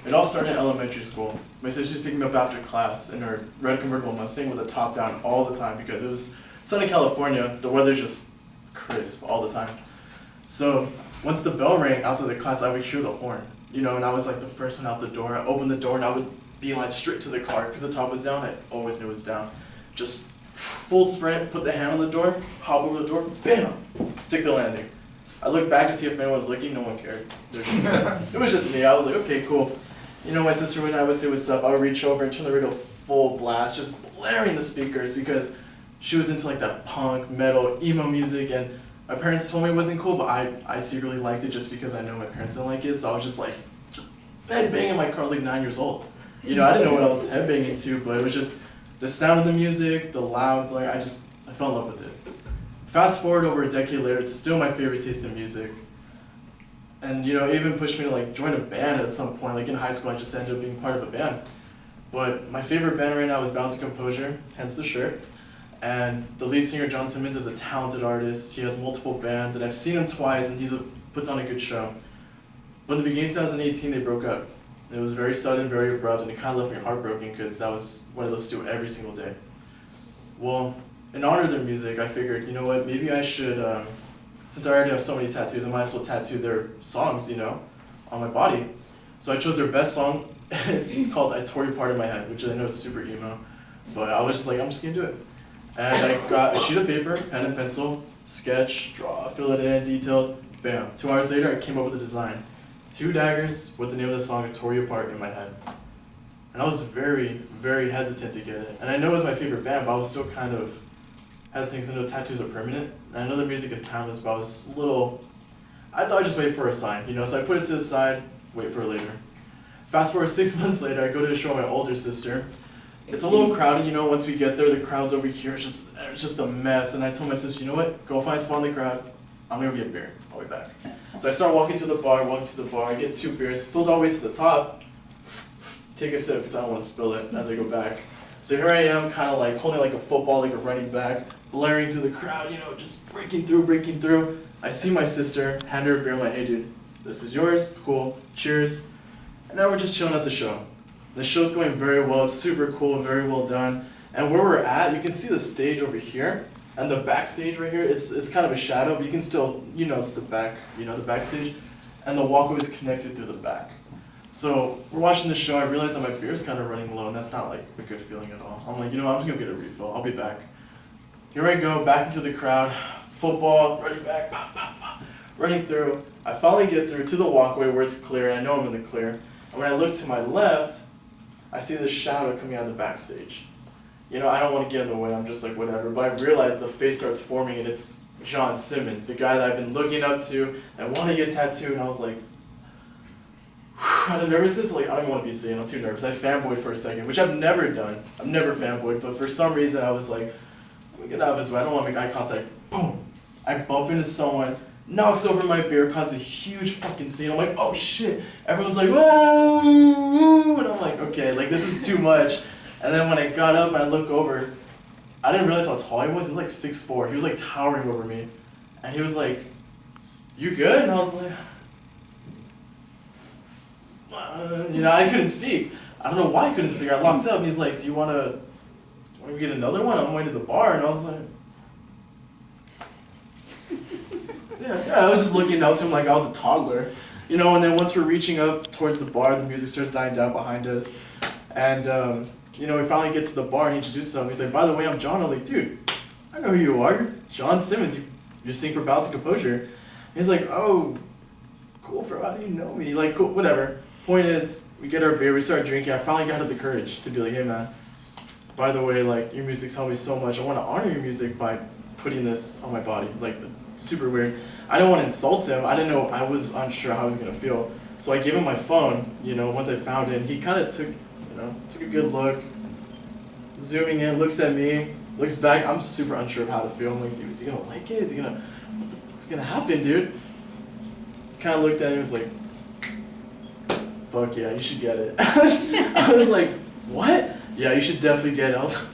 It all started in elementary school. My sister's picking me up after class in her red convertible Mustang with the top down all the time because it was sunny California. The weather's just crisp all the time. So once the bell rang out to the class, I would hear the horn, and I was like the first one out the door. I opened the door and I would be like straight to the car because the top was down. I always knew it was down. Just full sprint, put the hand on the door, hop over the door, bam, stick the landing. I looked back to see if anyone was looking, no one cared. It was just me. I was like, okay, cool. My sister and I would say what's up. I would reach over and turn the radio full blast, just blaring the speakers because she was into like that punk, metal, emo music, and my parents told me it wasn't cool, but I secretly liked it just because I know my parents didn't like it, so I was just like, headbanging in my car. I was like 9 years old. I didn't know what I was headbanging to, but it was just the sound of the music, the loud, like I fell in love with it. Fast forward over a decade later, it's still my favorite taste in music. And it even pushed me to like join a band at some point. Like in high school, I just ended up being part of a band. But my favorite band right now is Balancing Composure, hence the shirt. And the lead singer, John Simmons, is a talented artist. He has multiple bands, and I've seen him twice, and he puts on a good show. But in the beginning of 2018, they broke up. It was very sudden, very abrupt, and it kind of left me heartbroken because that was what I listened to every single day. Well, in honor of their music, I figured, maybe I should, since I already have so many tattoos, I might as well tattoo their songs, on my body. So I chose their best song. It's called I Tore You Apart in My Head, which I know is super emo. But I was just like, I'm just going to do it. And I got a sheet of paper, pen and pencil, sketch, draw, fill it in, details, bam. 2 hours later, I came up with a design. 2 daggers with the name of the song, I Tore You Apart in My Head. And I was very, very hesitant to get it. And I know it was my favorite band, but I was still kind of hesitant because I know tattoos are permanent. And I know their music is timeless, but I was I thought I'd just wait for a sign, So I put it to the side, wait for it later. Fast forward 6 months later, I go to a show with my older sister. It's a little crowded, once we get there, the crowd's over here, it's just a mess. And I told my sister, you know what, go find a spot in the crowd, I'm gonna go get a beer, I'll be back. So I start walking to the bar, I get 2 beers, filled all the way to the top, take a sip because I don't want to spill it as I go back. So here I am, kind of like holding like a football, like a running back, blaring through the crowd, just breaking through. I see my sister, hand her a beer, I'm like, hey dude, this is yours, cool, cheers. And now we're just chilling at the show. The show's going very well, it's super cool, very well done. And where we're at, you can see the stage over here, and the backstage right here, it's kind of a shadow, but you can still, it's the back, the backstage. And the walkway is connected through the back. So we're watching the show, I realize that my beer's kind of running low, and that's not like a good feeling at all. I'm like, I'm just gonna get a refill, I'll be back. Here I go, back into the crowd, football, running back, pop, pop, pop, running through. I finally get through to the walkway where it's clear, and I know I'm in the clear. And when I look to my left, I see this shadow coming out of the backstage. I don't want to get in the way, I'm just like, whatever. But I realize the face starts forming, and it's John Simmons, the guy that I've been looking up to, and want to get tattooed, and I was like, out of nervousness, I don't want to be seen, I'm too nervous. I fanboyed for a second, which I've never done. I've never fanboyed, but for some reason I was like, let me get out of his way, I don't want to make eye contact. Boom! I bump into someone, knocks over my beer, causes a huge fucking scene. I'm like, oh shit! Everyone's like, whoa! And I'm like, okay, this is too much. And then when I got up and I look over, I didn't realize how tall he was. He was like 6'4". He was towering over me. And he was like, you good? And I was like, I couldn't speak. I don't know why I couldn't speak. I locked up and he's like, do you want to get another one? I'm on my way to the bar. And I was like, yeah, I was just looking up to him like I was a toddler. And then once we're reaching up towards the bar, the music starts dying down behind us. And, we finally get to the bar and he introduces himself. He's like, by the way, I'm John. I was like, dude, I know who you are. John Simmons. You sing for Balancing Composure. He's like, oh, cool, bro. How do you know me? Like, cool, whatever. Point is, we get our beer, we start drinking. I finally got the courage to be like, hey, man, by the way, your music's helped me so much. I want to honor your music by putting this on my body. Super weird. I didn't want to insult him. I didn't know, I was unsure how I was going to feel. So I gave him my phone, once I found it. And he kind of took a good look, zooming in, looks at me, looks back. I'm super unsure of how to feel. I'm like, dude, is he going to like it? Is he going to, what the fuck's going to happen, dude? Kind of looked at it and was like, fuck yeah, you should get it. I was like, what? Yeah, you should definitely get it. I was like,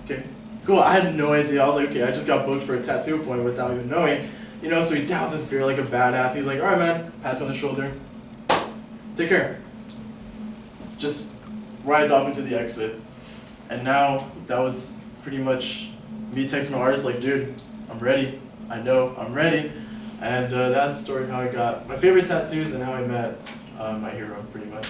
okay, cool. I had no idea. I was like, okay, I just got booked for a tattoo appointment without even knowing. So he downs his beer like a badass. He's like, all right, man, pats on the shoulder. take care. Just rides off into the exit. And now that was pretty much me texting my artist like, dude, I'm ready. I know, I'm ready. And that's the story of how I got my favorite tattoos and how I met my hero, pretty much.